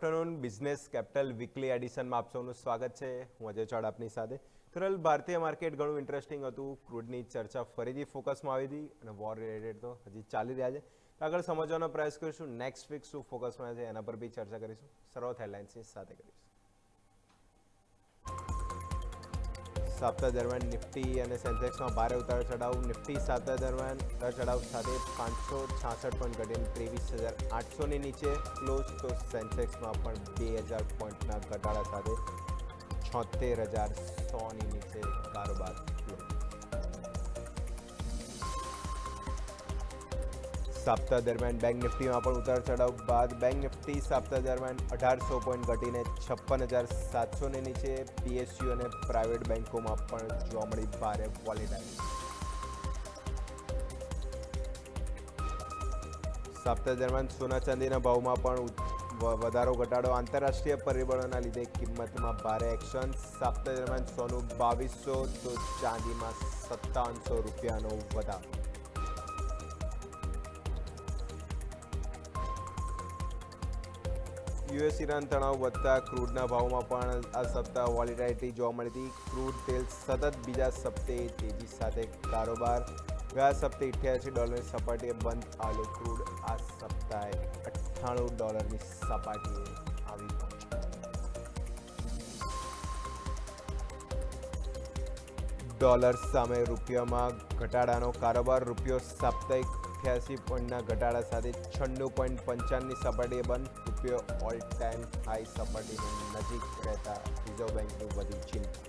Afternoon business capital weekly એડિશનમાં આપ સૌનું સ્વાગત છે. હું અજય ચોડ આપની સાથે. ફિલહાલ ભારતીય માર્કેટ ઘણું ઇન્ટરેસ્ટિંગ હતું. ક્રૂડની ચર્ચા ફરીથી ફોકસમાં આવી હતી અને વોર રિલેટેડ તો હજી ચાલી રહ્યા છે. આગળ સમજવાનો પ્રયાસ કરીશું. નેક્સ્ટ વીક શું ફોકસમાં છે એના પર બી ચર્ચા કરીશું. શરૂઆત હેડલાઇન્સની સાથે કરીશું. સપ્તાહ દરમિયાન નિફ્ટી અને સેન્સેક્સમાં ભારે ઉતાર ચઢાવ. નિફ્ટી સપ્તાહ દરમિયાન ઉતાર ચઢાવ સાથે 566 પોઈન્ટ ઘટીને 23,800ની નીચે ક્લોઝ, તો સેન્સેક્સમાં પણ 2,000 પોઈન્ટના ઘટાડા સાથે 76,100ની નીચે કારોબાર ક્લોઝ. સપ્તાહ દરમિયાન બેંક નિફ્ટીમાં પણ ઉતાર ચઢાવ બાદ બેંક નિફ્ટી સપ્તાહ દરમિયાન 1800 પોઈન્ટ ઘટીને 56,700ની નીચે. પીએસયુ અને પ્રાઇવેટ બેન્કોમાં પણ જોવા મળી ભારે વોલેટાઇલિટી. સપ્તાહ દરમિયાન સોના ચાંદીના ભાવમાં પણ વધારો ઘટાડો. આંતરરાષ્ટ્રીય પરિબળોના લીધે કિંમતમાં ભારે એક્શન. સપ્તાહ દરમિયાન સોનું 2200 તો ચાંદીમાં 5700 રૂપિયાનો વધારો. યુએસ ઈરાન તણાવ વધતા ક્રૂડના ભાવમાં પણ આ સપ્તાહ વોલેટાઇલિટી જોવા મળી હતી. ક્રૂડ તેલ સતત બીજા સપ્તાહે તેજી સાથે કારોબાર. ગયા સપ્તાહે $88ની સપાટીએ બંધ આવેલો ક્રૂડ આ સપ્તાહે $98ની સપાટીએ આવી પહોંચ્યો. ડોલર સામે રૂપિયામાં ઘટાડાનો કારોબાર. રૂપિયો સાપ્તાહિક 88 પોઈન્ટના ઘટાડા સાથે 96.55ની સપાટીએ બંધ. રૂપિયો ઓલ ટાઈમ હાઈ સપાટીની નજીક રહેતા રિઝર્વ બેંકની વધી ચિંતા.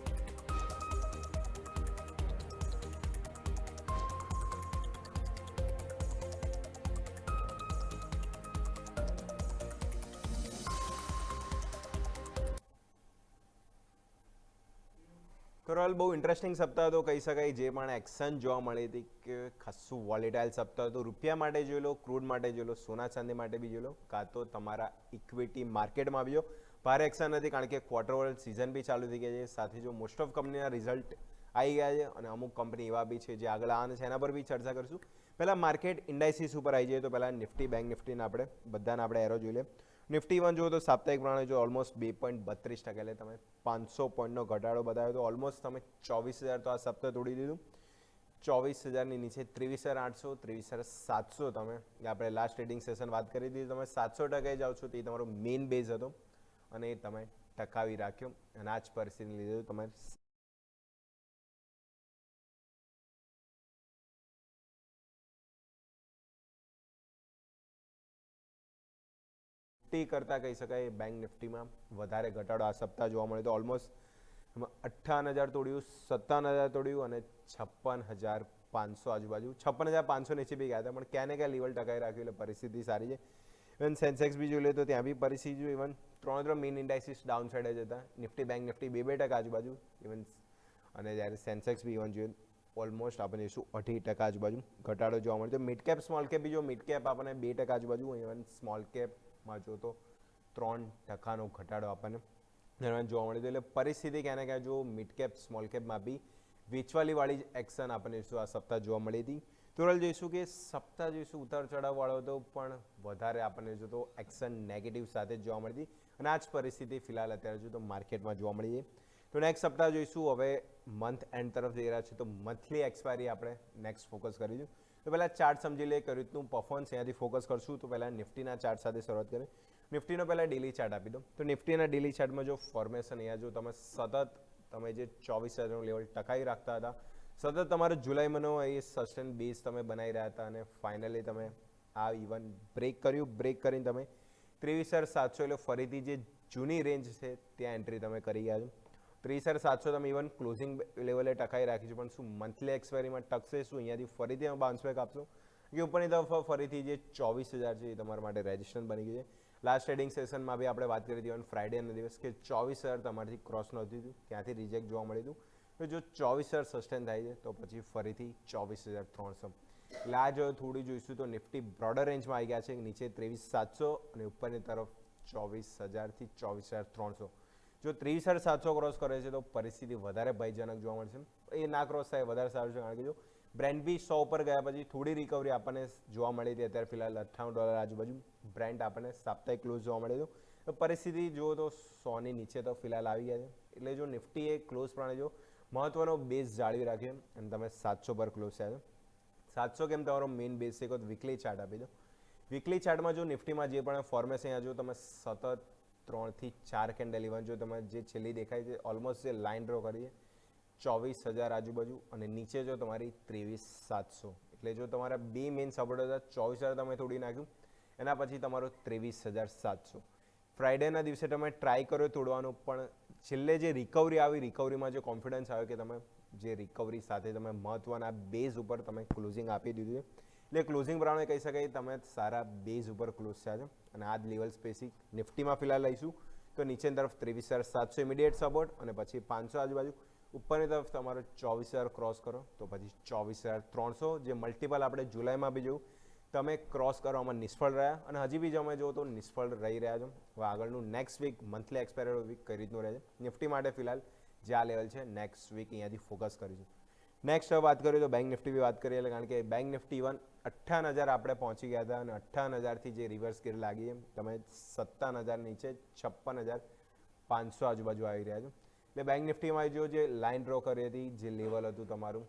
ઓવરઓલ બહુ ઇન્ટરેસ્ટિંગ સપ્તાહ હતો કહી શકાય. જે પણ એક્શન જોવા મળી હતી કે ખાસું વોલેટાઇલ સપ્તાહ હતું. રૂપિયા માટે જોઈ લો, ક્રૂડ માટે જોઈ લો, સોના ચાંદી માટે બી જોઈ લો, કાં તો તમારા ઇક્વિટી માર્કેટમાં બી જો ભારે એક્શન હતી, કારણ કે ક્વાર્ટર વોર સિઝન બી ચાલુ થઈ ગઈ છે. સાથે જો મોસ્ટ ઓફ કંપનીના રિઝલ્ટ આવી ગયા છે અને અમુક કંપની એવા બી છે જે આગળ આવવાના છે, એના પર બી ચર્ચા કરીશું. પહેલાં માર્કેટ ઇન્ડાઇસીસ ઉપર આવી જઈએ તો પહેલાં નિફ્ટી બેંક નિફ્ટીને આપણે એરો જોઈ લે. નિફ્ટી 1 જુઓ તો સાપ્તાહિક પ્રમાણે જો ઓલમોસ્ટ 2.32%, એટલે તમે 500 પોઈન્ટનો ઘટાડો બતાવ્યો તો ઓલમોસ્ટ તમે 24,000 તો આ સપ્તાહ તોડી દીધું. 24,000ની નીચે 23,800, 23,700 તમે આપણે લાસ્ટ ટ્રેડિંગ સેશન વાત કરી દીધી. તમે 700% જાઓ છો, તે તમારો મેઇન બેઝ હતો અને એ તમે ટકાવી રાખ્યો અને આ જ પરિસ્થિતિને લીધે તમે નિફ્ટી કરતાં કહી શકાય બેંક નિફ્ટીમાં વધારે ઘટાડો આ સપ્તાહ જોવા મળ્યો. તો ઓલમોસ્ટ 58,000 તોડ્યું, 57,000 તોડ્યું અને 56,500 આજુબાજુ, 56,500 નીચે બી ગયા હતા, પણ ક્યાં ને ક્યાં લેવલ ટકાઈ રાખ્યું એટલે પરિસ્થિતિ સારી છે. ઇવન સેન્સેક્સ બી જોઈ લે તો ત્યાં બી પરિસ્થિતિ ઇવન 3 મેઇન ઇન્ડાઇસીસ ડાઉન સાઇડ જ હતા. નિફ્ટી બેંક નિફ્ટી 2% આજુબાજુ ઇવન, અને જ્યારે સેન્સેક્સ બી ઇવન જોઈએ ઓલમોસ્ટ આપણે જોઈશું 8% આજુબાજુ ઘટાડો જોવા મળ્યો. મિડ કેપ સ્મોલ કેપ બી જો મિડ કેપ આપણને 2% આજુબાજુ, ઇવન સ્મોલ કેપમાં જો તો 3%નો ઘટાડો આપણને દરમિયાન જોવા મળ્યું. એટલે પરિસ્થિતિ ક્યાં ને ક્યાં જો મિડ કેપ સ્મોલ કેપમાં બી વેચવાલીવાળી જ એક્શન આપણને આ સપ્તાહ જોવા મળી હતી. તો જોઈશું કે સપ્તાહ જોઈશું ઉતાર ચઢાવવાળો હતો, પણ વધારે આપણને જો તો એક્શન નેગેટિવ સાથે જ જોવા મળી હતી અને આ જ પરિસ્થિતિ ફિલહાલ અત્યારે જો તો માર્કેટમાં જોવા મળી છે. તો નેક્સ્ટ સપ્તાહ જોઈશું. હવે મંથ એન્ડ તરફ જઈ રહ્યા છે તો મંથલી એક્સપાયરી આપણે નેક્સ્ટ ફોકસ કરીશું. તો પહેલાં ચાર્ટ સમજી લઈએ કઈ રીતનું પરફોર્મન્સ અહીંયાથી ફોકસ કરશું. તો પહેલાં નિફ્ટીના ચાર્ટ સાથે શરૂઆત કરીએ. નિફ્ટીનો પહેલાં ડેલી ચાર્ટ આપી દો. તો નિફ્ટીના ડેલી ચાર્ટમાં જો ફોર્મેશન અહીંયા જો તમે સતત તમે જે 24,000નું લેવલ ટકાવી રાખતા હતા, સતત તમારો જુલાઈ મહિનો એ સસ્ટેન બેઝ તમે બનાવી રહ્યા હતા અને ફાઇનલી તમે આ ઇવન બ્રેક કરીને તમે 23,700 એટલે ફરીથી જે જૂની રેન્જ છે ત્યાં એન્ટ્રી તમે કરી ગયા છો. 23,700 તમે ઇવન ક્લોઝિંગ લેવલે ટકાઈ રાખી છે, પણ શું મંથલી એક્સપાયરીમાં ટકશે? શું અહીંયાથી ફરીથી તમે બાઉન્સ બેક આપશો કે ઉપરની તરફ ફરીથી જે 24,000 છે એ તમારા માટે રેઝિસ્ટન્સ બની ગઈ છે? લાસ્ટ ટ્રેડિંગ સેશનમાં બી આપણે વાત કરી હતી ઓન ફ્રાઇડેના દિવસ કે 24,000 તમારાથી ક્રોસ નહોતી થયું, ત્યાંથી રિજેક્ટ જોવા મળ્યું હતું. તો જો 24,000 સસ્ટેન થાય છે તો પછી ફરીથી 24,300. એટલે આ જો થોડી જોઈશું તો નિફ્ટી બ્રોડર રેન્જમાં આવી ગયા છે. નીચે 23,700 અને ઉપરની તરફ 24,000થી 24,300. જો 23,700 ક્રોસ કરે છે તો પરિસ્થિતિ વધારે ભયજનક જોવા મળશે. એ ના ક્રોસ થાય વધારે સારું છે, કારણ કે જો બ્રેન્ટ બી 100 ઉપર ગયા પછી થોડી રિકવરી આપણને જોવા મળી હતી. અત્યારે ફિલહાલ $98 આજુબાજુ બ્રેન્ટ આપણને સાપ્તાહિક ક્લોઝ જોવા મળ્યું હતું. તો પરિસ્થિતિ જુઓ તો 100ની નીચે તો ફિલહાલ આવી ગયા છે, એટલે જો નિફ્ટી એ ક્લોઝ પ્રમાણે જો મહત્વનો બેઝ જાળવી રાખીએ અને તમે 700 પર ક્લોઝ થયા છો. 700 કેમ તમારો મેઇન બેઝ છે, કોઈ વીકલી ચાર્ટ આપી દો. વીકલી ચાર્ટમાં જો નિફ્ટીમાં જે પણ ફોર્મેશન અહીંયા જો તમે સતત 3 થી 4 કેન્ડલ ઇવન જો તમે જે છેલ્લી દેખાય છે ઓલમોસ્ટ જે લાઇન ડ્રો કરીએ 24,000 આજુબાજુ અને નીચે જો તમારી 23,700, એટલે જો તમારા બે મેઇન સપોર્ટ હતા 24,000 તમે તોડી નાખ્યું, એના પછી તમારો 23,700. ફ્રાઇડેના દિવસે તમે ટ્રાય કર્યો તોડવાનું, પણ છેલ્લે જે રિકવરી આવી રિકવરીમાં જે કોન્ફિડન્સ આવ્યો કે તમે જે રિકવરી સાથે તમે મહત્ત્વના બેઝ ઉપર તમે ક્લોઝિંગ આપી દીધું છે, એટલે ક્લોઝિંગ પ્રમાણે કહી શકાય તમે સારા બેઝ ઉપર ક્લોઝ થયા છે. અને આ જ લેવલ સ્પેસિક નિફ્ટીમાં ફિલહાલ લઈશું તો નીચેની તરફ 23,700 ઇમિડિયેટ સપોર્ટ અને પછી 500 આજુબાજુ, ઉપરની તરફ તમારો 24,000 ક્રોસ કરો તો પછી 24,300, જે મલ્ટિપલ આપણે જુલાઈમાં બી જોયું તમે ક્રોસ કરવામાં નિષ્ફળ રહ્યા અને હજી બી તમે જો તો નિષ્ફળ રહી રહ્યા છો. હવે આગળનું next week monthly expiry week કઈ રીતનું રહે છે નિફ્ટી માટે ફિલહાલ જે આ લેવલ છે નેક્સ્ટ વીક અહીંયાથી ફોકસ કરીશું. નેક્સ્ટ હવે વાત કરીએ તો બેંક નિફ્ટી બી વાત કરીએ, કારણ કે બેંક નિફ્ટી ઇવન 58,000 આપણે પહોંચી ગયા હતા અને 58,000થી જે રિવર્સ ગેર લાગી તમે 57,000 નીચે 56,500 આજુબાજુ આવી રહ્યા છો. એટલે બેંક નિફ્ટીમાં જો જે લાઇન ડ્રો કરી હતી જે લેવલ હતું તમારું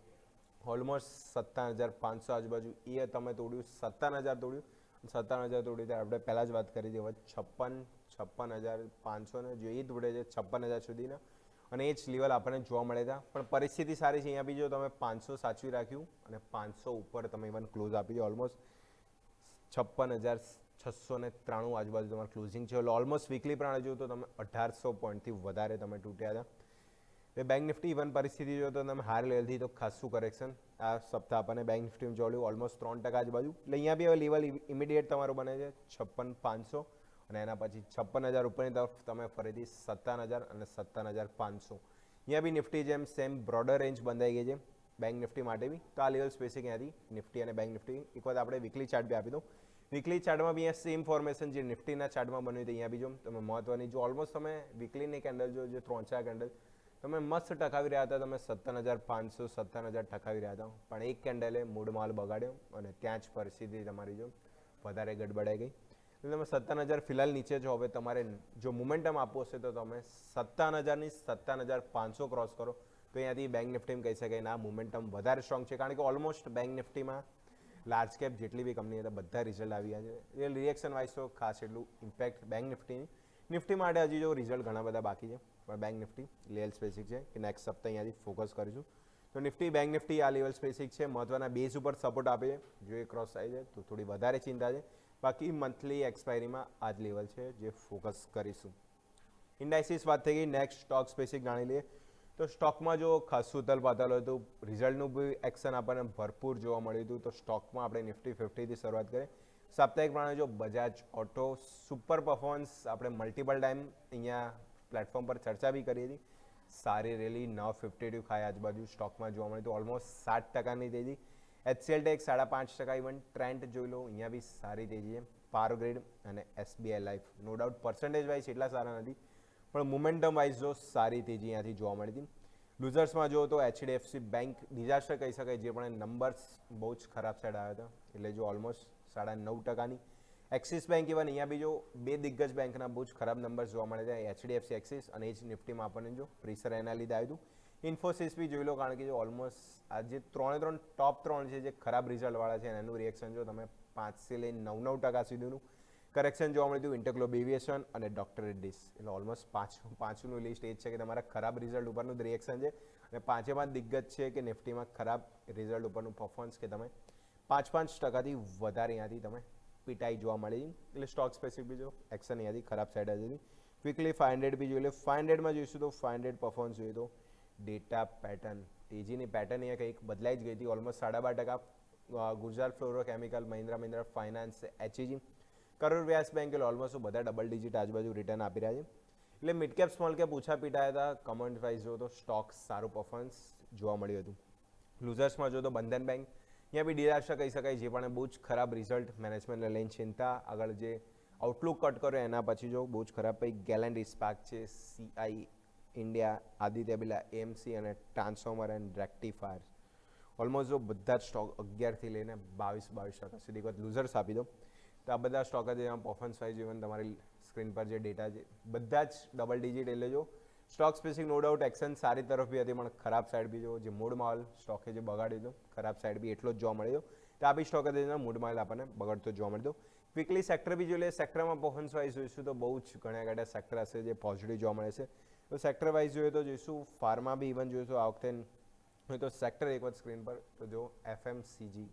ઓલમોસ્ટ 57,500 આજુબાજુ એ તમે તોડ્યું, 57,000 તોડ્યું. 57,000 તોડી ત્યારે આપણે પહેલાં જ વાત કરી હતી હવે 56,500 ને જો એ તોડે છે 56,000 સુધીના અને એ જ લેવલ આપણને જોવા મળે હતા. પણ પરિસ્થિતિ સારી છે, અહીંયા બી જો તમે 500 સાચવી રાખ્યું અને 500 ઉપર તમે ઇવન ક્લોઝ આપી દો, ઓલમોસ્ટ 56,693 આજુબાજુ તમારું ક્લોઝિંગ છે. એટલે ઓલમોસ્ટ વીકલી પ્રમાણે જો તો તમે 1,800 પોઈન્ટથી વધારે તમે તૂટ્યા હતા. એ બેંક નિફ્ટી ઇવન પરિસ્થિતિ જો તો તમે હાર લેવલથી તો ખાસું કરેક્શન આ સપ્તાહ આપણને બેંક નિફ્ટીમાં જોડ્યું ઓલમોસ્ટ 3% આજુબાજુ. એટલે અહીંયા બી હવે લેવલ ઇમિડિયેટ તમારું બને છે 56,500 અને એના પછી 56,000 ઉપરની તરફ તમે ફરીથી 57,000 અને 57,500. અહીંયા બી નિફ્ટી જેમ સેમ બ્રોડર રેન્જ બંધાઈ ગઈ છે બેંક નિફ્ટી માટે બી. તો આ લેવલ સ્પેસિક અહીંયાથી નિફ્ટી અને બેંક નિફ્ટી એક વખત આપણે વીકલી ચાર્ટ બી આપી દો. વીકલી ચાર્ટમાં બી અહીંયા સેમ ફોર્મેશન જે નિફ્ટીના ચાર્ટમાં બન્યું હતું અહીંયા બી જો તમે મહત્વની જો ઓલમોસ્ટ તમે વીકલીની કેન્ડલ જો જે 3-4 કેન્ડલ તમે મસ્ત ટકાવી રહ્યા હતા, તમે 57,500 57,000 ટકાવી રહ્યા હતા, પણ એક કેન્ડલે મૂડ માલ બગાડ્યો અને ત્યાં જ પરિસ્થિતિ તમારી જો વધારે ગડબડાઈ ગઈ. એટલે તમે 57,000 ફિલહાલ નીચે છો. હવે તમારે જો મોમેન્ટમ આપવો હશે તો તમે 57,000ની 57,500 ક્રોસ કરો તો અહીંયાથી બેંક નિફ્ટીમાં કહી શકાય ના મોમેન્ટમ વધારે સ્ટ્રોંગ છે, કારણ કે ઓલમોસ્ટ બેંક નિફ્ટીમાં લાર્જ કેપ જેટલી બી કંપની હતા બધા રિઝલ્ટ આવી ગયા છે. એ રિએક્શન વાઇઝ તો ખાસ એટલું ઇમ્પેક્ટ બેંક નિફ્ટી માટે હજી જો રિઝલ્ટ ઘણા બધા બાકી છે, પણ બેંક નિફ્ટી લેવલ સ્પેસિક છે કે નેક્સ્ટ સપ્તાહ અહીંયાથી ફોકસ કરીશું. તો નિફ્ટી બેંક નિફ્ટી આ લેવલ સ્પેસિક છે, મહત્વના બેઝ ઉપર સપોર્ટ આપે છે. જો એ ક્રોસ થાય છે તો થોડી વધારે ચિંતા છે, બાકી મંથલી એક્સપાયરીમાં આ જ લેવલ છે જે ફોકસ કરીશું. ઇન્ડાઇસિસ વાત થઈ ગઈ. નેક્સ્ટ સ્ટોક સ્પેસિક જાણી લઈએ તો સ્ટોકમાં જો ખાસું ઉથલ પાથલ હતું, રિઝલ્ટનું બી એક્શન આપણને ભરપૂર જોવા મળ્યું હતું. તો સ્ટોકમાં આપણે નિફ્ટી 50થી શરૂઆત કરીએ. સાપ્તાહિક પ્રમાણે જો બજાજ ઓટો સુપર પરફોર્મન્સ આપણે મલ્ટિપલ ટાઈમ અહીંયા પ્લેટફોર્મ પર ચર્ચા બી કરી હતી. સારી રેલી 952 ખાય આજુબાજુ સ્ટોકમાં જોવા મળી તો ઓલમોસ્ટ 7%ની તેજી. HCL ટેક 5.5% ઇવન ટ્રેન્ડ જોઈ લો અહીંયા બી સારી તેજી છે. પાવર ગ્રીડ અને SBI life no doubt percentage wise એટલા સારા નથી, પણ મોમેન્ટમ વાઇઝ જો સારી તેજી અહીંયાથી જોવા મળી હતી. લૂઝર્સમાં જો તો HDFC બેંક ડિઝાસ્ટર કહી શકાય, જે પણ નંબર્સ બહુ જ ખરાબ સાઈડ આવ્યા હતા, એટલે જો ઓલમોસ્ટ 9.5%ની. એક્સિસ બેંક ઇવન અહીંયા બી જો બે દિગ્ગજ બેંકના બહુ જ ખરાબ નંબર્સ જોવા મળે છે, HDFC એક્સિસ અને એ જ નિફ્ટીમાં આપણને જો પ્રેશર એના લીધે આવ્યું હતું. ઇન્ફોસિસ બી જોઈ લો, કારણ કે જો ઓલમોસ્ટ આ જે 3 ટોપ 3 છે જે ખરાબ રિઝલ્ટવાળા છે એનું રિએક્શન જો તમે 5થી લઈને 9% સુધીનું કરેક્શન જોવા મળ્યું હતું. ઇન્ટરગ્લોબ એવિએશન અને ડોક્ટર રેડ્ડીઝ, એટલે ઓલમોસ્ટ પાંચનું લિસ્ટ એ જ છે કે તમારા ખરાબ રિઝલ્ટ ઉપરનું જ રિએક્શન છે અને 5 દિગ્ગજ છે કે નિફ્ટીમાં ખરાબ રિઝલ્ટ ઉપરનું પરફોર્મન્સ કે તમે 5% વધારે અહીંયાથી તમે પીટાઈ જોવા મળી. એટલે સ્ટોક સ્પેસિફિક બી જો એક્શન અહીંયાથી ખરાબ સાઈડ હતી. ક્વિકલી 500 બી જોઈ લે. 500માં જોઈશું તો 500 પરફોર્મન્સ જોઈએ તો ડેટા પેટર્ન તેજીની પેટર્ન અહીંયા કંઈક બદલાઈ જ ગઈ હતી. Almost 12.5%. Gujarat fluorochemical, Mahindra finance, HEG, Karur Vysya bank એટલે ઓલમોસ્ટ બધા ડબલ ડિજિટ આજુબાજુ રિટર્ન આપી રહ્યા છે. એટલે મિડ કેપ સ્મોલ કેપ ઓછા પીટાયા હતા. કમોડિટી વાઇઝ જો તો સ્ટોક સારું પરફોર્મન્સ જોવા મળ્યું હતું. લૂઝર્સમાં જો તો બંધન બેંક અહીંયા બી ડિઝાસ્ટર કહી શકાય, જે પણ બહુ જ ખરાબ રિઝલ્ટ મેનેજમેન્ટને લઈને ચિંતા. આગળ જે આઉટલુક કટ કર્યો એના પછી જો બહુ જ ખરાબ. પછી ગેલેન્ટ ઇસ્પાક છે, CI India, Aditya Birla, AMC અને ટ્રાન્સફોર્મર એન્ડ રેક્ટિફાયર, ઓલમોસ્ટ જો બધા જ સ્ટોક 11થી લઈને 22% સુધી એક લૂઝર્સ આપી દો. તો આ બધા સ્ટોક જ એમાં પરફોર્મન્સ વાઇઝ ઇવન તમારી સ્ક્રીન પર જે ડેટા છે બધા જ ડબલ ડિજિટ, એટલે જો stock specific no doubt action સારી તરફ બી હતી, પણ ખરાબ સાઈડ બી જો જે મૂડ માહોલ સ્ટોકે જે બગાડી દીધો, ખરાબ સાઈડ બી એટલો જ જોવા મળ્યો. તો આ બી સ્ટોક હતી જેનો મૂડ માહોલ આપણને બગડતો જોવા મળતો. ક્વિકલી સેક્ટર બી જોઈ લે. સેક્ટરમાં પરફોર્મન્સ વાઇઝ જોઈશું તો બહુ જ ઘણા સેક્ટર હશે જે પોઝિટિવ જોવા મળે છે. તો સેક્ટર વાઇઝ જોઈએ તો જોઈશું ફાર્મા બી ઇવન જોઈશું આ વખતે હોય તો સેક્ટર એક વખત સ્ક્રીન પર તો જો એફએમસીજી,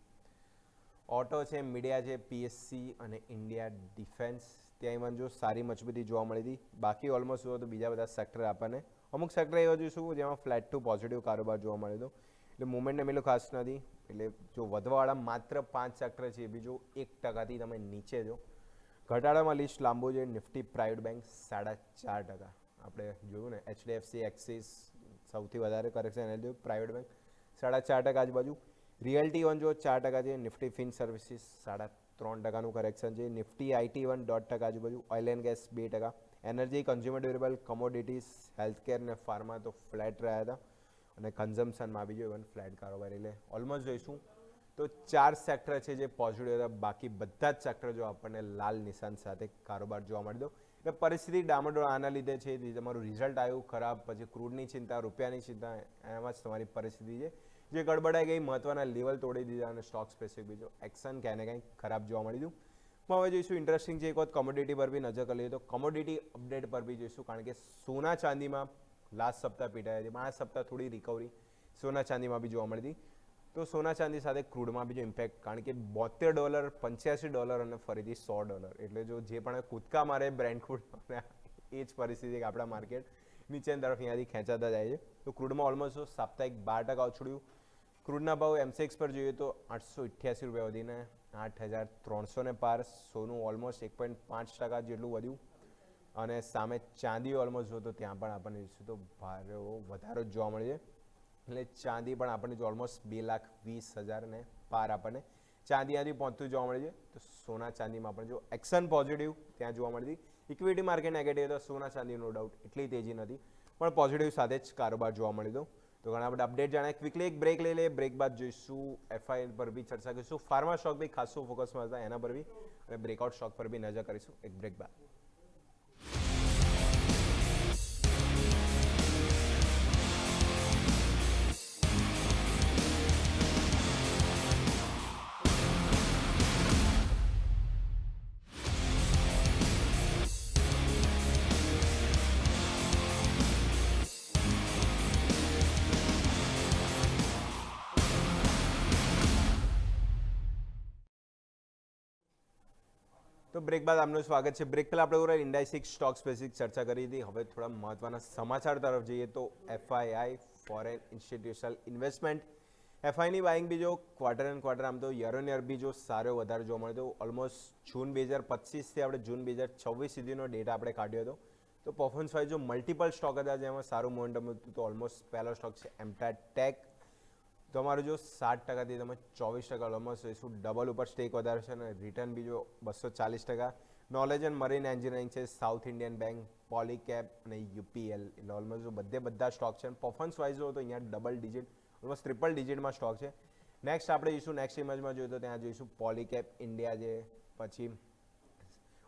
ઓટો છે, મીડિયા છે, પીએસસી અને ઇન્ડિયા ડિફેન્સ ત્યાં ઇવન જો સારી મજબૂતી જોવા મળી હતી. બાકી ઓલમોસ્ટ જુઓ તો બીજા બધા સેક્ટર આપણને અમુક સેક્ટર એવા જોઈશું જેમાં ફ્લેટ ટુ પોઝિટિવ કારોબાર જોવા મળ્યો હતો. એટલે મુવમેન્ટને મેલું ખાસ નથી. એટલે જો વધવાવાળા માત્ર 5 સેક્ટર છે એ બી જો 1%થી તમે નીચે જો. ઘટાડામાં લિસ્ટ લાંબુ છે. Nifty private bank 4.5%. આપણે જોયું ને એચડીએફસી, એક્સિસ સૌથી વધારે કરેક્શન એને જોયું. પ્રાઇવેટ બેંક 4.5% આજુબાજુ. રિયલ્ટી વન જો 4% છે. નિફ્ટી ફિન સર્વિસીસ 3.5%નું કરેક્શન છે. નિફ્ટી આઈટી વન 1% આજુબાજુ. Oil and gas 2%. Energy, consumer durable, commodities, healthcare ને ફાર્મા તો ફ્લેટ રહ્યા હતા. અને કન્ઝમ્પશનમાં બી જો ઇવન ફ્લેટ કારોબાર. એટલે ઓલમોસ્ટ જોઈશું તો 4 સેક્ટર છે જે પોઝિટિવ હતા. બાકી બધા જ સેક્ટર જો આપણને લાલ નિશાન સાથે કારોબાર જોવા મળ્યો. એટલે પરિસ્થિતિ ડામાડોળ આના લીધે છે. તમારું રિઝલ્ટ આવ્યું ખરાબ, પછી ક્રૂડની ચિંતા, રૂપિયાની ચિંતા, એમાં જ તમારી પરિસ્થિતિ છે જે ગડબડાઈ ગઈ. મહત્વના લેવલ તોડી દીધા અને સ્ટોક સ્પેસિફિક બીજો એક્શન ક્યાંય ને ક્યાંય ખરાબ જોવા મળી હતું. હવે જોઈશું ઇન્ટરેસ્ટિંગ છે એક વખત કમોડિટી પર બી નજર કરી લઈએ તો કમોડિટી અપડેટ પર બી જોઈશું. કારણ કે સોના ચાંદીમાં લાસ્ટ સપ્તાહ પીટાઈ હતી, પણ આ સપ્તાહ થોડી રિકવરી સોના ચાંદીમાં બી જોવા મળી હતી. તો સોના ચાંદી સાથે ક્રૂડમાં બી જો ઇમ્પેક્ટ, કારણ કે $72, $85 અને ફરીથી $100. એટલે જો જે પણ કૂદકા મારે બ્રેન્ટ ક્રૂડ, એ જ પરિસ્થિતિ કે આપણા માર્કેટ નીચેની તરફ અહીંયાથી ખેંચાતા જાય છે. તો ક્રૂડમાં ઓલમોસ્ટ સાપ્તાહિક 12% ઉછળ્યું. ક્રૂડના ભાવ એમસીએક્સ પર જોઈએ તો ₹888 વધીને 8,300 પાર. સોનું ઓલમોસ્ટ 1.5% જેટલું વધ્યું. અને સામે ચાંદી ઓલમોસ્ટ જો તો ત્યાં પણ આપણને જોઈશું તો ભારે વધારો જ જોવા મળે છે. એટલે ચાંદી પણ આપણને જો ઓલમોસ્ટ 2,20,000 ને પાર આપણને ચાંદી ત્યાંથી પહોંચતું જોવા મળે છે. તો સોના ચાંદીમાં પણ જો એક્શન પોઝિટિવ ત્યાં જોવા મળી હતી. ઇક્વિટી માર્કેટ નેગેટિવ તો સોના ચાંદી નો ડાઉટ એટલી તેજી નથી, પણ પોઝિટિવ સાથે જ કારોબાર જોવા મળ્યો હતો. તો ઘણા બધા અપડેટ જાણે. ક્વિકલી એક બ્રેક લઈ લે. બ્રેક બાદ જોઈશું એફઆઈ પર બી ચર્ચા કરીશું. ફાર્મા સ્ટોક બી ખાસું ફોકસમાં હતા એના પર બી, અને બ્રેકઆઉટ સ્ટોક પર બી નજર કરીશું એક બ્રેક બાદ. તો બ્રેક બાદ આપનું સ્વાગત છે. બ્રેક પહેલાં આપણે ઓવરઓલ ઇન્ડાઇસિક સ્ટોક સ્પેસિફિક ચર્ચા કરી હતી. હવે થોડા મહત્વના સમાચાર તરફ જઈએ તો એફઆઈઆઈ ફોરેન ઇન્સ્ટિટ્યુશનલ ઇન્વેસ્ટમેન્ટ, એફઆઈની બાઇંગ બી જો ક્વાર્ટર એન્ડ ક્વાર્ટર આમ તો યર ઓન યર બી જો સારો વધારે જોવા મળ્યો હતો. ઓલમોસ્ટ જૂન 2025થી આપણે જૂન 2026 સુધીનો ડેટા આપણે કાઢ્યો હતો. તો પરફોર્મન્સ વાઇઝ જો મલ્ટિપલ સ્ટોક હતા જેમાં સારું મોમેન્ટમ હતું. તો ઓલમોસ્ટ પહેલો સ્ટોક છે એમટાર ટેક. તમારું જો 7%થી તમે 24% ઓલમોસ્ટ જોઈશું ડબલ ઉપર સ્ટેક વધારે છે. અને રિટર્ન બી જો 240%. નોલેજ એન્ડ મરીન એન્જિનિયરિંગ છે, સાઉથ ઇન્ડિયન બેંક, પોલીકેપ અને યુપીએલ. એટલે ઓલમોસ્ટ બધા સ્ટોક છે. પરફોર્મન્સ વાઇઝ જો તો અહીંયા ડબલ ડિજિટ, ઓલમોસ્ટ ટ્રિપલ ડિજિટમાં સ્ટોક છે. નેક્સ્ટ આપણે જોઈશું નેક્સ્ટ ઇમેજમાં જોઈએ તો ત્યાં જોઈશું પોલીકેપ ઇન્ડિયા છે, પછી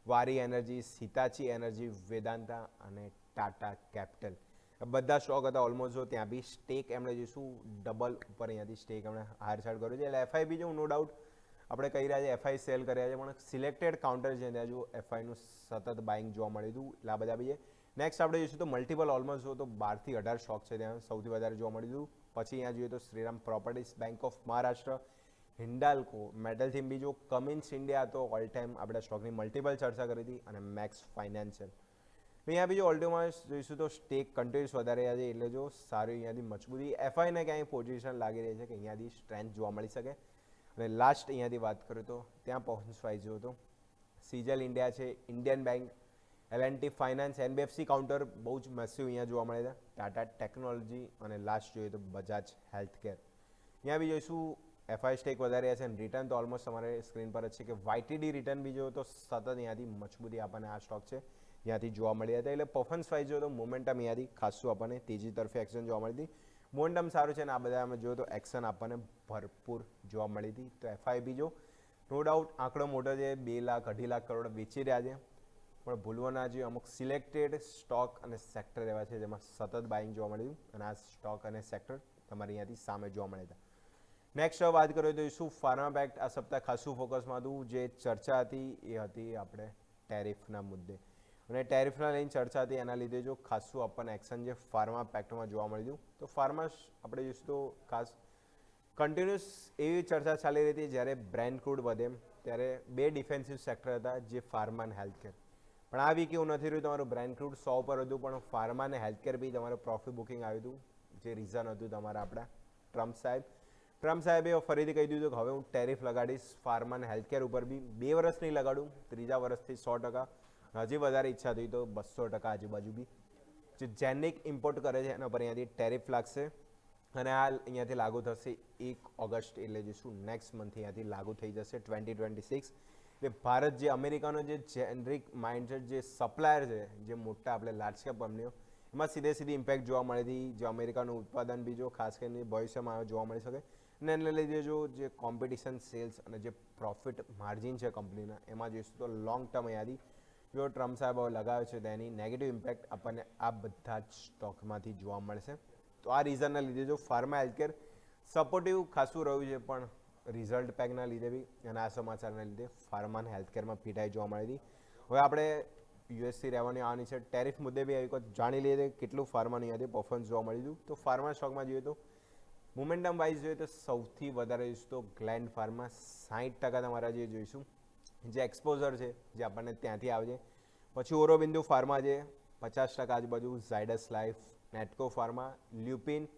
વારી એનર્જી, હિતાચી એનર્જી, વેદાંતા અને ટાટા કેપિટલ. બધા સ્ટોક હતા ઓલમોસ્ટ જો ત્યાં બી સ્ટેક એમણે જોઈશું ડબલ ઉપર અહીંયાથી સ્ટેક એમણે હાયર સાઈડ કર્યો છે. એટલે એફઆઈ બી જો નો ડાઉટ આપણે કહી રહ્યા છીએ એફઆઈ સેલ કર્યા છે, પણ સિલેક્ટેડ કાઉન્ટર છે ત્યાં જો એફઆઈનું સતત બાઇંગ જોવા મળ્યું હતું. એટલે આ બધા બી છે. નેક્સ્ટ આપણે જોઈશું તો મલ્ટિપલ ઓલમોસ્ટ જો તો 12 થી 18 સ્ટોક છે ત્યાં સૌથી વધારે જોવા મળ્યું હતું. પછી અહીંયા જોઈએ તો Shriram properties, bank of Maharashtra, Hindalco, metal theme બી જો, કમિન્સ ઇન્ડિયા તો ઓલ ટાઈમ આપણે સ્ટોકની મલ્ટિપલ ચર્ચા કરી હતી, અને મેક્સ ફાઇનાન્શિયલ. અહીંયા બી જો ઓલ્ટોમાં જોઈશું તો સ્ટેક કન્ટિન્યુઅસ વધારે રહ્યા છે. એટલે જો સારી અહીંયાથી મજબૂતી એફઆઈને ક્યાંય પોઝિશન લાગી રહી છે કે અહીંયાથી સ્ટ્રેન્થ જોવા મળી શકે. અને લાસ્ટ અહીંયાથી વાત કરું તો ત્યાં પરફોર્મન્સ વાઇઝ જો તો સીજલ ઇન્ડિયા છે, Indian bank, L&T finance, NBFC counter બહુ જ મેસિવ અહીંયા જોવા મળે છે. ટાટા ટેકનોલોજી અને લાસ્ટ જોઈએ તો બજાજ હેલ્થકેર. અહીંયા બી જોઈશું એફઆઈ સ્ટેક વધારે રહ્યા છે. અને રિટર્ન તો ઓલમોસ્ટ તમારે સ્ક્રીન પર જ છે કે વાયટીડી રિટર્ન બી જો તો સતત અહીંયાથી મજબૂતી આપણને આ સ્ટોક છે ત્યાંથી જોવા મળ્યા હતા. એટલે પરફોર્મન્સ વાઇઝ જો તો મોમેન્ટમ અહીંયાથી ખાસું આપણને તેજી તરફે એક્શન જોવા મળી હતી. મોમેન્ટમ સારું છે અને આ બધા અમે જોયું તો એક્શન આપણને ભરપૂર જોવા મળી હતી. તો એફઆઈ બી જો નો ડાઉટ આંકડો મોટો છે, 2 લાખ 2.5 લાખ કરોડ વેચી રહ્યા છે. પણ ભૂલવો ના જોઈએ, અમુક સિલેક્ટેડ સ્ટોક અને સેક્ટર એવા છે જેમાં સતત બાઇંગ જોવા મળ્યું અને આ સ્ટોક અને સેક્ટર તમારે અહીંયાથી સામે જોવા મળે હતા. નેક્સ્ટ વાત કરીએ તો શું ફાર્મા પેક્ટ આ સપ્તાહ ખાસું ફોકસમાં હતું. જે ચર્ચા હતી એ હતી આપણે ટેરિફના મુદ્દે, અને ટેરિફના લઈને ચર્ચા હતી, એના લીધે જો ખાસું આપણને એક્શન જે ફાર્મા પેક્ટમાં જોવા મળ્યું. તો ફાર્મા આપણે જોઈશું તો ખાસ કન્ટિન્યુઅસ એવી ચર્ચા ચાલી રહી હતી જ્યારે બ્રેન્ટ ક્રૂડ વધે ત્યારે બે ડિફેન્સિવ સેક્ટર હતા જે ફાર્મા અને હેલ્થકેર. પણ આ વીક એવું નથી રહ્યું, તમારું બ્રેન્ટ ક્રૂડ 100 પર હતું પણ ફાર્મા અને હેલ્થકેર બી તમારું પ્રોફિટ બુકિંગ આવ્યું હતું. જે રીઝન હતું તમારા આપણા ટ્રમ્પ સાહેબે ફરીથી કહી દીધું કે હવે હું ટેરિફ લગાડીશ ફાર્મા અને હેલ્થકેર ઉપર બી. 2 વર્ષ નહીં લગાડું, 3જા વર્ષથી 100%, હજી વધારે ઈચ્છા થઈ તો 200% આજુબાજુ બી જે જેનિક ઇમ્પોર્ટ કરે છે એના પર અહીંયાથી ટેરિફ લાગશે અને આ અહીંયાથી લાગુ થશે 1 ઓગસ્ટ, એટલે જે શું નેક્સ્ટ મંથ અહીંયાથી લાગુ થઈ જશે 2026. એટલે ભારત જે અમેરિકાનો જે જેનરિક માઇન્ડસેટ જે સપ્લાયર છે, જે મોટા આપણે લાર્જ કેપ કંપનીઓ, એમાં સીધી ઇમ્પેક્ટ જોવા મળી હતી. જે અમેરિકાનું ઉત્પાદન બી જો ખાસ કરીને ભવિષ્યમાં જોવા મળી શકે અને એને લીધે જો જે કોમ્પિટિશન સેલ્સ અને જે પ્રોફિટ માર્જિન છે કંપનીના, એમાં જોઈશું તો લોંગ ટર્મ અહીંયાથી જો ટ્રમ્પ સાહેબ લગાવ્યો છે તેની નેગેટિવ ઇમ્પેક્ટ આપણને આ બધા જ સ્ટોકમાંથી જોવા મળશે. તો આ રીઝનના લીધે જો ફાર્મા હેલ્થકેર સપોર્ટિવ ખાસું રહ્યું છે, પણ રિઝલ્ટ પેકના લીધે બી અને આ સમાચારના લીધે ફાર્મા અને હેલ્થકેરમાં પીટાઈ જોવા મળી હતી. હવે આપણે યુએસથી રહેવાની આવવાની છે, ટેરિફ મુદ્દે બી આવી વખત જાણી લઈએ કેટલું ફાર્માની યાદી પરફોર્મન્સ જોવા મળી હતું. તો ફાર્મા સ્ટોકમાં જોઈએ તો મોમેન્ટમ વાઇઝ જોઈએ તો સૌથી વધારે જોઈશું તો ગ્લેન્ડ ફાર્મા 60% તમારા જે જોઈશું જે એક્સપોઝર છે જે આપણને ત્યાંથી આવે છે. પછી ઓરોબિંદુ ફાર્મા છે 50% આજુબાજુ, Zydus life, Natco pharma, Lupin,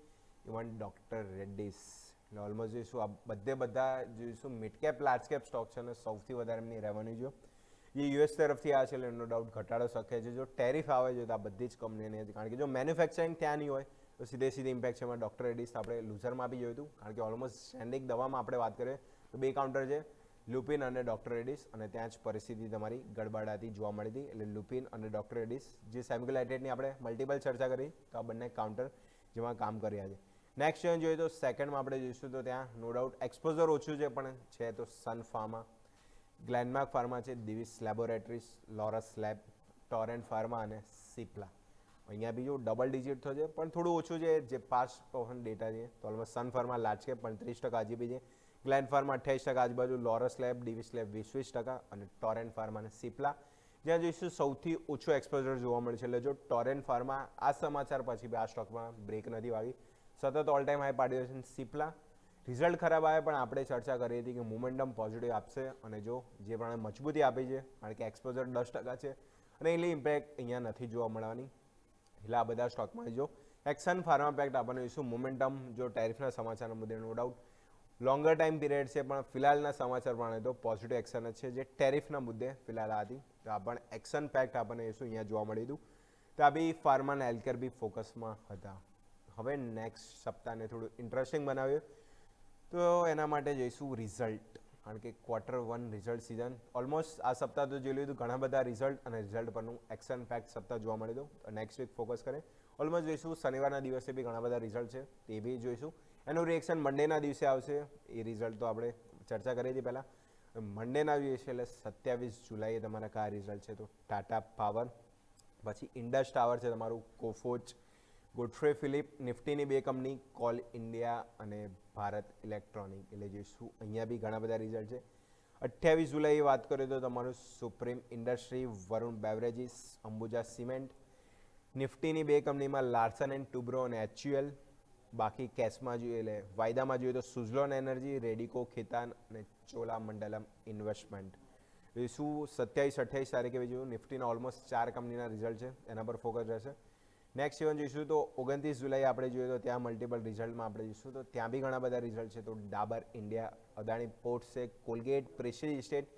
even doctor Reddy's. એટલે ઓલમોસ્ટ જોઈશું આ બધા જોઈશું mid cap large cap stock છે અને સૌથી વધારે એમની રેવન્યુ જો એ યુએસ તરફથી આવે છે એટલે નો ડાઉટ ઘટાડો શક્ય છે. જો ટેરિફ આવે છે તો આ બધી જ કંપનીની હતી, કારણ કે જો મેન્યુફેક્ચરિંગ ત્યાં નહીં હોય તો સીધી ઇમ્પેક્ટ છે. એમાં ડૉક્ટર રેડ્ડીસ આપણે લૂઝરમાં બી જોયું હતું, કારણ કે ઓલમોસ્ટ જેનરિક દવામાં આપણે વાત કરીએ તો 2 કાઉન્ટર છે, લ્યુપિન અને ડૉક્ટર રેડ્ડીસ, અને ત્યાં જ પરિસ્થિતિ તમારી ગડબડાતી જોવા મળી હતી. એટલે લ્યુપિન અને ડૉક્ટર રેડ્ડીસ જે સેમિકોલાઇટેડની આપણે મલ્ટિપલ ચર્ચા કરી તો આ બંને કાઉન્ટર જેમાં કામ કર્યા છે. નેક્સ્ટ જોઈએ તો સેકન્ડમાં આપણે જોઈશું તો ત્યાં નો ડાઉટ એક્સપોઝર ઓછું છે પણ છે તો સન ફાર્મા, ગ્લેનમાર્ક ફાર્મા છે, દિવિસ laboratories, Laurus lab, Torrent pharma અને સિપ્લા. અહીંયા બી જો ડબલ ડિજિટ થશે પણ થોડું ઓછું છે જે પાસ્ટ પરફોર્મન્સ ડેટા છે. તો almost Sun Pharma large cap 35% GB છે, ગ્લેન ફાર્મા 28% આજુબાજુ, લોરસ લેબ, ડિવિસ લેબ 20% અને ટોરેન્ટ ફાર્મા અને સિપ્લા જ્યાં જોઈશું સૌથી ઓછું એક્સપોઝર જોવા મળે છે. એટલે જો ટોરેન્ટ ફાર્મા આ સમાચાર પછી આ સ્ટોકમાં બ્રેક નથી વાગી, સતત ઓલ ટાઈમ હાઈ પાડ્યો છે. સિપ્લા રિઝલ્ટ ખરાબ આવે પણ આપણે ચર્ચા કરી હતી કે મોમેન્ટમ પોઝિટિવ આપશે અને જો જે પ્રમાણે મજબૂતી આપી છે, કારણ કે એક્સપોઝર 10% છે અને એની ઇમ્પેક્ટ અહીંયા નથી જોવા મળવાની. એટલે આ બધા સ્ટોકમાં જો એક્શન ફાર્મા પેક્ટ આપણને જોઈશું મોમેન્ટમ જો ટેરિફના સમાચારના મુદ્દે no doubt longer time period છે પણ ફિલહાલના સમાચાર પ્રમાણે તો પોઝિટિવ એક્શન જ છે જે ટેરિફના મુદ્દે ફિલહાલ આ હતી. તો આ પણ એક્શન પેક્ટ આપણને જોઈશું અહીંયા જોવા મળ્યું હતું. તો આ બી ફાર્મા અને હેલ્થકેર બી ફોકસમાં હતા. હવે નેક્સ્ટ સપ્તાહને થોડું ઇન્ટરેસ્ટિંગ બનાવ્યું તો એના માટે જઈશું રિઝલ્ટ, કારણ કે Q1 રિઝલ્ટ સિઝન ઓલમોસ્ટ આ સપ્તાહ તો જોઈ લીધું, ઘણા બધા રિઝલ્ટ અને રિઝલ્ટ પરનું એક્શન પેક્ટ સપ્તાહ જોવા મળી હતું. નેક્સ્ટ વીક ફોકસ કરે ઓલમોસ્ટ જોઈશું શનિવારના દિવસે બી ઘણા બધા રિઝલ્ટ છે તે બી જોઈશું. એનું રિએક્શન મંડેના દિવસે આવશે, એ રિઝલ્ટ તો આપણે ચર્ચા કરી હતી પહેલાં. મંડેના દિવસે એટલે 27 જુલાઈએ તમારા કયા રિઝલ્ટ છે તો ટાટા પાવર, પછી ઇન્ડસ ટાવર છે તમારું, કોફોચ, Godfrey Philip, નિફ્ટીની 2 company call India અને ભારત ઇલેક્ટ્રોનિક. એટલે જોઈશું અહીંયા બી ઘણા બધા રિઝલ્ટ છે. 28 જુલાઈએ વાત કરીએ તો તમારું supreme industry, Varun beverages, Ambuja cement, નિફ્ટીની 2 કંપનીમાં લાર્સન એન્ડ ટુબ્રો અને HUL. બાકી કેશમાં જોઈએ એટલે વાયદામાં જોઈએ તો સુઝલોન એનર્જી, રેડિકો ખેતાન અને ચોલામંડલમ ઇન્વેસ્ટમેન્ટ. શું 27-28 તારીખે જોયું નિફ્ટીના ઓલમોસ્ટ 4 કંપનીના રિઝલ્ટ છે, એના પર ફોકસ રહેશે. નેક્સ્ટ ઇવન જોઈશું તો 29 જુલાઈ આપણે જોઈએ તો ત્યાં મલ્ટિપલ રિઝલ્ટમાં આપણે જોઈશું તો ત્યાં બી ઘણા બધા રિઝલ્ટ છે. તો ડાબર ઇન્ડિયા, અદાણી પોર્ટ્સ છે, Colgate, Prestige estate,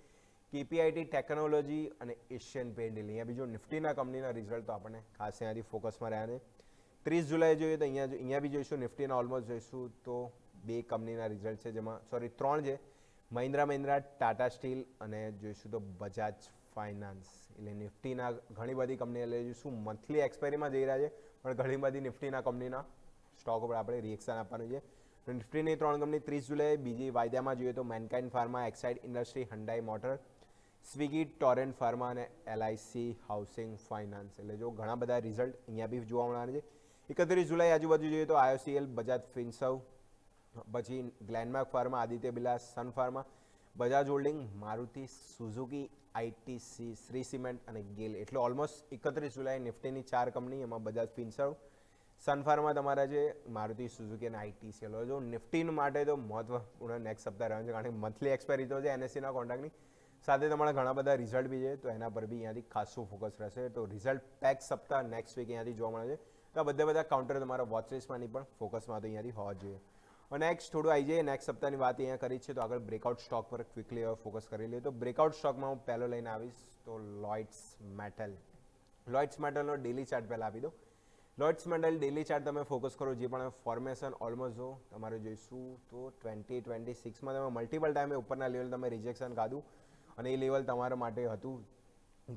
KPIT technology અને એશિયન પેઇન્ટ. અહીંયા બી જો નિફ્ટીના કંપનીના રિઝલ્ટ તો આપણને ખાસ અહીંયાથી ફોકસમાં રહ્યા છે. 30 જુલાઈ જોઈએ તો અહીંયા બી જોઈશું નિફ્ટીના ઓલમોસ્ટ જોઈશું તો 2 કંપનીના રિઝલ્ટ છે, જેમાં 3 છે, મહિન્દ્રા, ટાટા સ્ટીલ અને જોઈશું તો બજાજ ફાઇનાન્સ. એટલે નિફ્ટીના ઘણી બધી કંપની એટલે જોઈશું મંથલી એક્સપાયરીમાં જઈ રહ્યા છે પણ ઘણી બધી નિફ્ટીના કંપનીના સ્ટોક ઉપર આપણે રિએક્શન આપવાનું છે. તો નિફ્ટીની 3 કંપની 30 જુલાઈ, બીજી વાયદામાં જોઈએ તો Mankind pharma, Exide industry, Hyundai motor, Swiggy, Torrent pharma અને LIC હાઉસિંગ ફાઇનાન્સ. એટલે જો ઘણા બધા રિઝલ્ટ અહીંયા બી જોવા મળવાના છે. 31 જુલાઈ આજુબાજુ જોઈએ તો IOCL, બજાજ ફિનસર્વ, પછી Glenmark pharma, Aditya Birla, Sun pharma, Bajaj holding, Maruti Suzuki, ITC, Shri cement અને ગેલ. એટલે ઓલમોસ્ટ 31 જુલાઈ નિફ્ટીની 4 કંપની, એમાં બજાજ ફિનસર્વ, સન ફાર્મા તમારા છે, મારુતિ સુઝુકી અને ITC. જો નિફ્ટી માટે તો મહત્વપૂર્ણ નેક્સ્ટ સપ્તાહ રહ્યો છે, કારણ કે મંથલી એક્સપાયરી તો છે NSEના કોન્ટ્રાક્ટની, સાથે તમારા ઘણા બધા રિઝલ્ટ બી છે, તો એના પર બી અહીંયાથી ખાસું ફોકસ રહેશે. તો રિઝલ્ટ પેક સપ્તાહ નેક્સ્ટ વીક અહીંયાથી જોવા મળે છે. તો આ બધા કાઉન્ટર તમારા વોચલિસ્ટમાંની પણ ફોકસમાં તો અહીંયાથી હોવા જોઈએ. અને નેક્સ્ટ થોડું આવી જઈએ, નેક્સ્ટ સપ્તાહની વાત અહીંયા કરી છે, તો આગળ બ્રેકઆઉટ સ્ટોક પર ક્વિકલી ફોકસ કરી લઈએ. તો બ્રેકઆઉટ સ્ટોકમાં હું પહેલો લઈને આવીશ તો લોઇડ્સ મેટલ. લોઇડ્સ મેટલનો ડેલી ચાર્ટ પહેલાં આપી દો. લોઇડ્સ મેટલ ડેલી ચાર્ટ તમે ફોકસ કરો, જે પણ ફોર્મેશન ઓલમોસ્ટ જો તમારે જોઈશું તો 2026માં તમે મલ્ટિપલ ટાઈમે ઉપરના લેવલ તમે રિજેક્શન કાઢું, અને એ લેવલ તમારા માટે હતું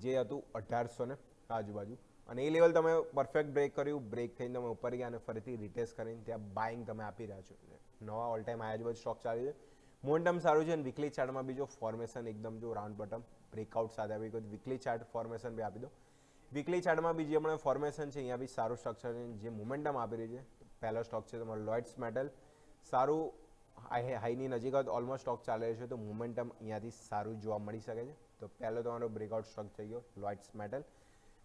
જે હતું 1800 આજુબાજુ, અને એ લેવલ તમે પરફેક્ટ બ્રેક કર્યું, બ્રેક થઈને તમે ઉપર ગયા અને ફરીથી રિટેસ્ટ કરીને ત્યાં બાઇંગ તમે આપી રહ્યા છો. નવા ઓલ ટાઈમ આજુબાજુ સ્ટોક ચાલી છે, મોમેન્ટમ સારું છે. અને વીકલી ચાર્ટમાં બી જો ફોર્મેશન એકદમ જો રાઉન્ડ બોટમ બ્રેકઆઉટ સાથે આવી ગયું, વીકલી ચાર્ટ ફોર્મેશન બી આપી દો. વીકલી ચાર્ટમાં બી જે હમણાં ફોર્મેશન છે અહીંયા બી સારું સ્ટ્રક્ચર છે, જે મોમેન્ટમ આપી રહી છે. પહેલો સ્ટોક છે તમારો લોઇડ્સ મેટલ, સારું હાઈની નજીક ઓલમોસ્ટ સ્ટોક ચાલે છે, તો મોમેન્ટમ અહીંયાથી સારું જોવા મળી શકે છે. તો પહેલો તમારો બ્રેકઆઉટ સ્ટોક થઈ ગયો લોઇડ્સ મેટલ.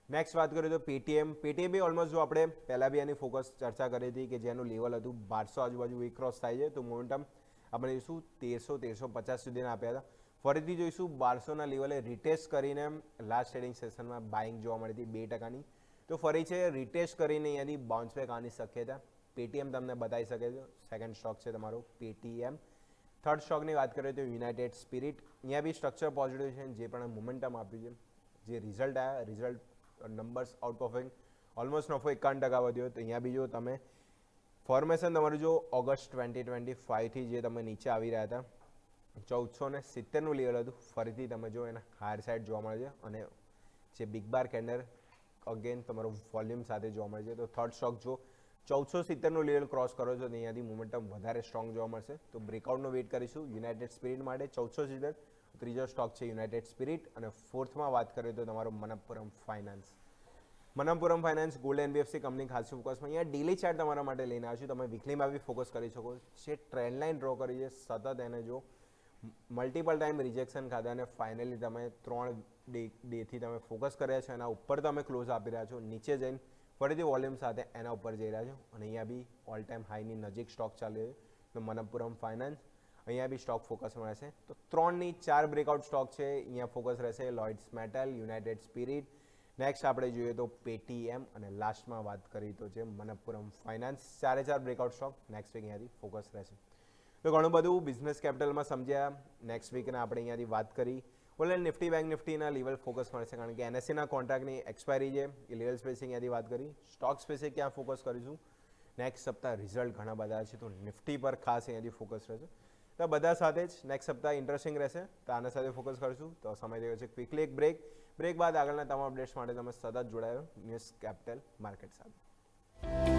નેક્સ્ટ વાત કરીએ તો પેટીએમ બી ઓલમોસ્ટ જો આપણે પહેલાં બી એની ફોકસ ચર્ચા કરી હતી કે જેનું લેવલ હતું 1200 આજુબાજુ વીક ક્રોસ થાય છે, તો મોમેન્ટમ આપણે જોઈશું 1350 સુધીના આપ્યા હતા. ફરીથી જોઈશું 1200ના લેવલે રિટેસ્ટ કરીને લાસ્ટ ટ્રેડિંગ સેશનમાં બાઇંગ જોવા મળી હતી 2%ની, તો ફરી છે રિટેસ્ટ કરીને અહીંયાથી બાઉન્સ બેક આવવાની શક્યતા પેટીએમ તમને બતાવી શકે છે. સેકન્ડ સ્ટોક છે તમારો પેટીએમ. થર્ડ સ્ટોકની વાત કરીએ તો યુનાઇટેડ સ્પિરિટ. અહીંયા બી સ્ટ્રક્ચર પોઝિટિવ છે, જે પણ મોમેન્ટમ આપ્યું છે, જે રિઝલ્ટ આવ્યા, result numbers out performing almost 51% વધ્યો. તો અહીંયા બી જો તમે ફોર્મેશન તમારું જો ઓગસ્ટ 2025થી જે તમે નીચે આવી રહ્યા હતા 1470નું લેવલ હતું, ફરીથી તમે જો એના હાયર સાઇડ જોવા મળે છે, અને જે બિગ બાર કેન્ડલ અગેન તમારો વોલ્યુમ સાથે જોવા મળે છે. તો થર્ડ સ્ટોક જો 1470નું લેવલ ક્રોસ કરો છો તો અહીંયાથી મોમેન્ટમ વધારે સ્ટ્રોંગ જોવા મળશે. તો બ્રેકઆઉટનો વેઇટ કરીશું યુનાઇટેડ સ્પિરિટ માટે 1470. ત્રીજો સ્ટોક છે યુનાઇટેડ સ્પિરિટ. અને ફોર્થમાં વાત કરીએ તો તમારો Manappuram finance. Manappuram finance gold NBFC company ખાસ ફોકસમાં. અહીંયા ડેલી ચાર્ટ તમારા માટે લઈને આવ્યો છું, તમે વીકલીમાં બી ફોકસ કરી શકો. જે ટ્રેન્ડ લાઇન ડ્રો કરી છે સતત, એને જો મલ્ટિપલ ટાઈમ રિજેક્શન ખાધા અને ફાઇનલી તમે 3 ડેથી તમે ફોકસ કર્યા છો, એના ઉપર તમે ક્લોઝ આપી રહ્યા છો, નીચે જઈને ફરીથી વોલ્યુમ સાથે એના ઉપર જઈ રહ્યા છો, અને અહીંયા બી ઓલ ટાઈમ હાઈની નજીક સ્ટોક ચાલે છે. તો મનપ્પુરમ ફાઇનાન્સ અહીંયા બી સ્ટોક ફોકસમાં રહેશે. તો 3ની 4 બ્રેકઆઉટ સ્ટોક છે, અહીંયા ફોકસ રહેશે લોઇડ્સ મેટલ, યુનાઇટેડ સ્પિરિટ. નેક્સ્ટ આપણે જોઈએ તો પેટીએમ, અને લાસ્ટમાં વાત કરી તો છે Manappuram finance. 4 breakout stock next week અહીંયાથી ફોકસ રહેશે. તો ઘણું બધું બિઝનેસ કેપિટલમાં સમજ્યા. નેક્સ્ટ વીકના આપણે અહીંયાથી વાત કરી. ઓનલાઈન નિફ્ટી બેંક નિફ્ટીના લેવલ ફોકસ મળશે, કારણ કે NSEના કોન્ટ્રાક્ટની એક્સપાયરી છે, એ લેવલ સ્પેસિંગ અહીંયાથી વાત કરી. સ્ટોક સ્પેસિક ક્યાં ફોકસ કરીશું, નેક્સ્ટ સપ્તાહ રિઝલ્ટ ઘણા બધા છે, તો નિફ્ટી પર ખાસ અહીંયાથી ફોકસ રહેશે. તો બધા સાથે જ નેક્સ્ટ સપ્તાહ ઇન્ટરેસ્ટિંગ રહેશે, તો આના સાથે ફોકસ કરીશું. તો સમય થયો છે ક્વિકલી એક બ્રેક બાદ આગળના તમામ અપડેટ્સ માટે તમે સતત જોડાયો ન્યૂઝ કેપિટલ માર્કેટ સાથે.